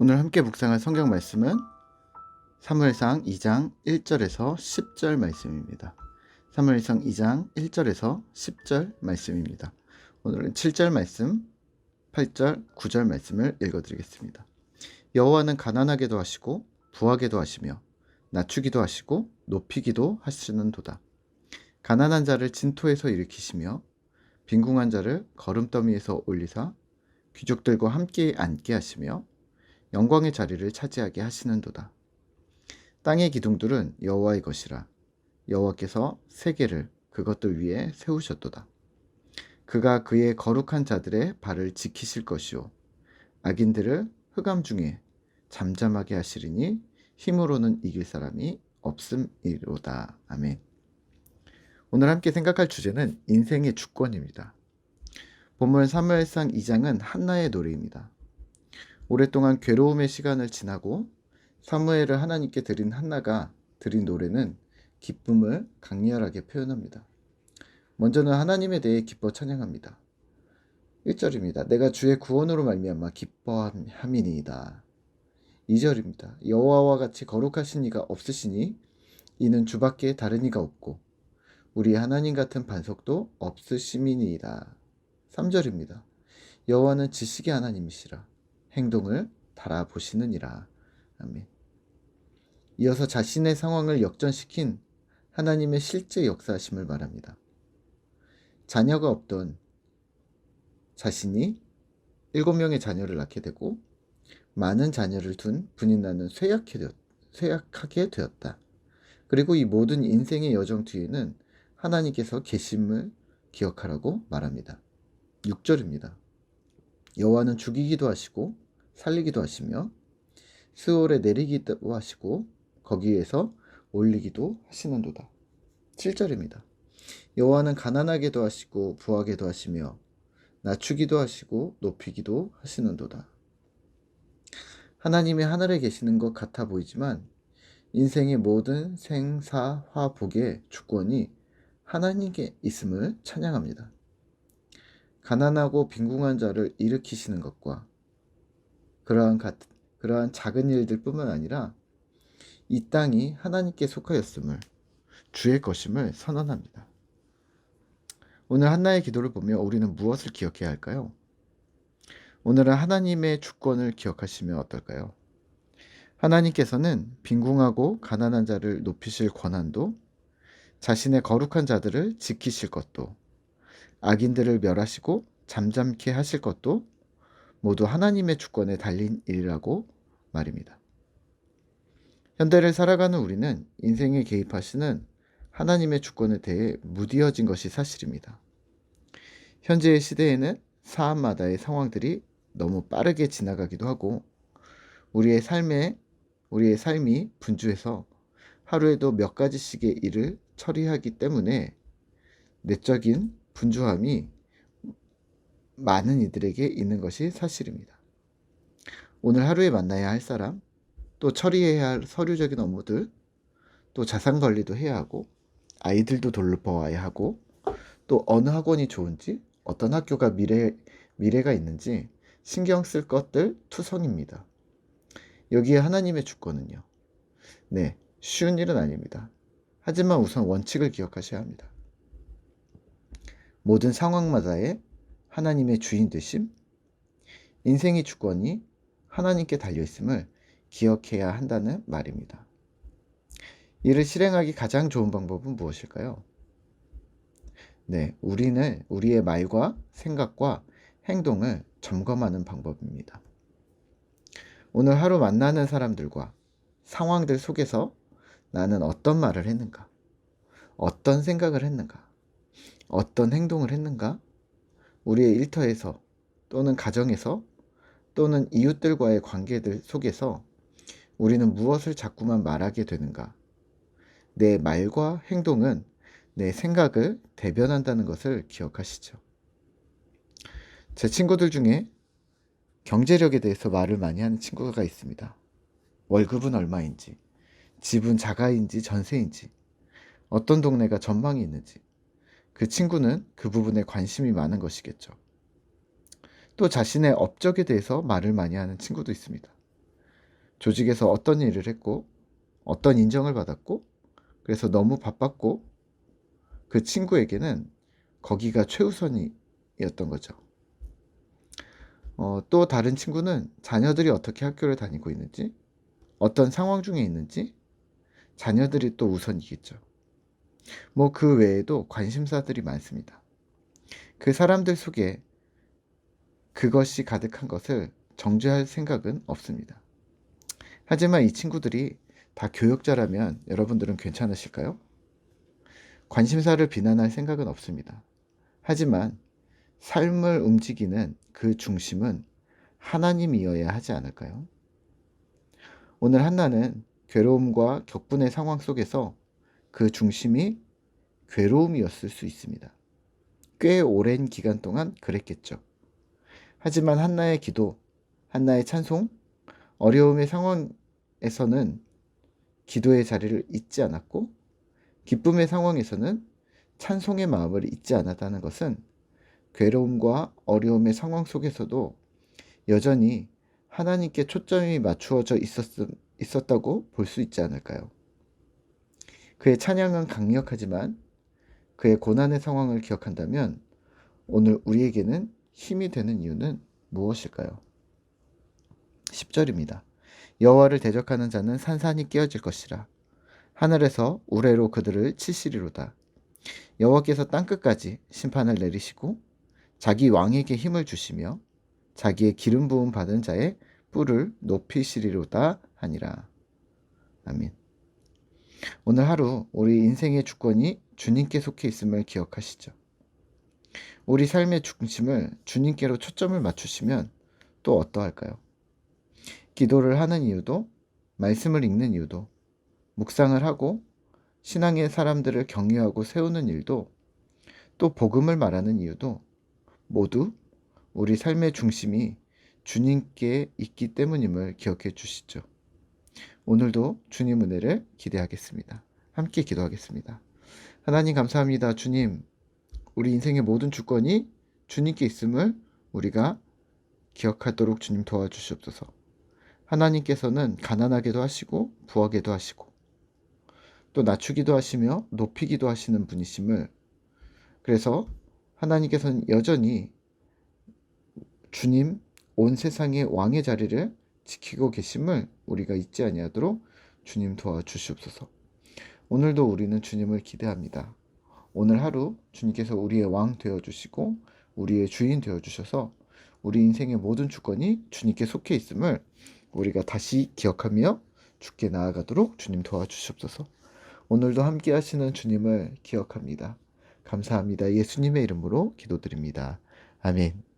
오늘 함께 묵상할 성경 말씀은 사무엘상 2장 1절에서 10절 말씀입니다. 사무엘상 2장 1절에서 10절 말씀입니다. 오늘은 7절 말씀, 8절, 9절 말씀을 읽어드리겠습니다. 여호와는 가난하게도 하시고 부하게도 하시며 낮추기도 하시고 높이기도 하시는도다. 가난한 자를 진토에서 일으키시며 빈궁한 자를 거름더미에서 올리사 귀족들과 함께 앉게 하시며 영광의 자리를 차지하게 하시는도다. 땅의 기둥들은 여호와의 것이라. 여호와께서 세계를 그것들 위에 세우셨도다. 그가 그의 거룩한 자들의 발을 지키실 것이요 악인들을 흑암 중에 잠잠하게 하시리니 힘으로는 이길 사람이 없음이로다. 아멘. 오늘 함께 생각할 주제는 인생의 주권입니다. 본문 사무엘상 2장은 한나의 노래입니다. 오랫동안 괴로움의 시간을 지나고 사무엘을 하나님께 드린 한나가 드린 노래는 기쁨을 강렬하게 표현합니다. 먼저는 하나님에 대해 기뻐 찬양합니다. 1절입니다. 내가 주의 구원으로 말미암아 기뻐함이니이다. 2절입니다. 여호와와 같이 거룩하신 이가 없으시니 이는 주밖에 다른 이가 없고 우리 하나님 같은 반석도 없으심이니이다. 3절입니다. 여호와는 지식의 하나님이시라. 행동을 달아보시느니라. 아멘. 이어서 자신의 상황을 역전시킨 하나님의 실제 역사하심을 말합니다. 자녀가 없던 자신이 7명의 자녀를 낳게 되고 많은 자녀를 둔 분인나는 쇠약하게 되었다. 그리고 이 모든 인생의 여정 뒤에는 하나님께서 계심을 기억하라고 말합니다. 6절입니다. 여호와는 죽이기도 하시고 살리기도 하시며 스올에 내리기도 하시고 거기에서 올리기도 하시는도다. 7절입니다. 여호와는 가난하게도 하시고 부하게도 하시며 낮추기도 하시고 높이기도 하시는도다. 하나님이 하늘에 계시는 것 같아 보이지만 인생의 모든 생사화복의 주권이 하나님께 있음을 찬양합니다. 가난하고 빈궁한 자를 일으키시는 것과 그러한 작은 일들 뿐만 아니라 이 땅이 하나님께 속하였음을 주의 것임을 선언합니다. 오늘 한나의 기도를 보며 우리는 무엇을 기억해야 할까요? 오늘은 하나님의 주권을 기억하시면 어떨까요? 하나님께서는 빈궁하고 가난한 자를 높이실 권한도 자신의 거룩한 자들을 지키실 것도 악인들을 멸하시고 잠잠케 하실 것도 모두 하나님의 주권에 달린 일이라고 말입니다. 현대를 살아가는 우리는 인생에 개입하시는 하나님의 주권에 대해 무디어진 것이 사실입니다. 현재의 시대에는 사안마다의 상황들이 너무 빠르게 지나가기도 하고 우리의 삶이 분주해서 하루에도 몇 가지씩의 일을 처리하기 때문에 내적인 분주함이 많은 이들에게 있는 것이 사실입니다. 오늘 하루에 만나야 할 사람, 또 처리해야 할 서류적인 업무들, 또 자산 관리도 해야 하고 아이들도 돌봐와야 하고 또 어느 학원이 좋은지 어떤 학교가 미래가 있는지 신경 쓸 것들 투성입니다. 여기에 하나님의 주권은요. 네, 쉬운 일은 아닙니다. 하지만 우선 원칙을 기억하셔야 합니다. 모든 상황마다의 하나님의 주인 되심, 인생의 주권이 하나님께 달려있음을 기억해야 한다는 말입니다. 이를 실행하기 가장 좋은 방법은 무엇일까요? 네, 우리는 우리의 말과 생각과 행동을 점검하는 방법입니다. 오늘 하루 만나는 사람들과 상황들 속에서 나는 어떤 말을 했는가? 어떤 생각을 했는가? 어떤 행동을 했는가? 우리의 일터에서 또는 가정에서 또는 이웃들과의 관계들 속에서 우리는 무엇을 자꾸만 말하게 되는가? 내 말과 행동은 내 생각을 대변한다는 것을 기억하시죠. 제 친구들 중에 경제력에 대해서 말을 많이 하는 친구가 있습니다. 월급은 얼마인지, 집은 자가인지 전세인지, 어떤 동네가 전망이 있는지, 그 친구는 그 부분에 관심이 많은 것이겠죠. 또 자신의 업적에 대해서 말을 많이 하는 친구도 있습니다. 조직에서 어떤 일을 했고 어떤 인정을 받았고 그래서 너무 바빴고 그 친구에게는 거기가 최우선이었던 거죠. 또 다른 친구는 자녀들이 어떻게 학교를 다니고 있는지, 어떤 상황 중에 있는지, 자녀들이 또 우선이겠죠. 뭐 그 외에도 관심사들이 많습니다. 그 사람들 속에 그것이 가득한 것을 정죄할 생각은 없습니다. 하지만 이 친구들이 다 교역자라면 여러분들은 괜찮으실까요? 관심사를 비난할 생각은 없습니다. 하지만 삶을 움직이는 그 중심은 하나님이어야 하지 않을까요? 오늘 한나는 괴로움과 격분의 상황 속에서 그 중심이 괴로움이었을 수 있습니다. 꽤 오랜 기간 동안 그랬겠죠. 하지만 한나의 기도, 한나의 찬송, 어려움의 상황에서는 기도의 자리를 잊지 않았고 기쁨의 상황에서는 찬송의 마음을 잊지 않았다는 것은 괴로움과 어려움의 상황 속에서도 여전히 하나님께 초점이 맞추어져 있었다고 볼 수 있지 않을까요? 그의 찬양은 강력하지만 그의 고난의 상황을 기억한다면 오늘 우리에게는 힘이 되는 이유는 무엇일까요? 10절입니다. 여호와를 대적하는 자는 산산이 깨어질 것이라. 하늘에서 우레로 그들을 치시리로다. 여호와께서 땅끝까지 심판을 내리시고 자기 왕에게 힘을 주시며 자기의 기름 부음 받은 자의 뿔을 높이시리로다 하니라. 아멘. 오늘 하루 우리 인생의 주권이 주님께 속해 있음을 기억하시죠. 우리 삶의 중심을 주님께로 초점을 맞추시면 또 어떠할까요? 기도를 하는 이유도, 말씀을 읽는 이유도, 묵상을 하고 신앙의 사람들을 격려하고 세우는 일도, 또 복음을 말하는 이유도 모두 우리 삶의 중심이 주님께 있기 때문임을 기억해 주시죠. 오늘도 주님 은혜를 기대하겠습니다. 함께 기도하겠습니다. 하나님 감사합니다. 주님, 우리 인생의 모든 주권이 주님께 있음을 우리가 기억하도록 주님 도와주시옵소서. 하나님께서는 가난하게도 하시고 부하게도 하시고 또 낮추기도 하시며 높이기도 하시는 분이심을, 그래서 하나님께서는 여전히 주님 온 세상의 왕의 자리를 지키고 계심을 우리가 잊지 아니하도록 주님 도와주시옵소서. 오늘도 우리는 주님을 기대합니다. 오늘 하루 주님께서 우리의 왕 되어주시고 우리의 주인 되어주셔서 우리 인생의 모든 주권이 주님께 속해 있음을 우리가 다시 기억하며 주께 나아가도록 주님 도와주시옵소서. 오늘도 함께 하시는 주님을 기억합니다. 감사합니다. 예수님의 이름으로 기도드립니다. 아멘.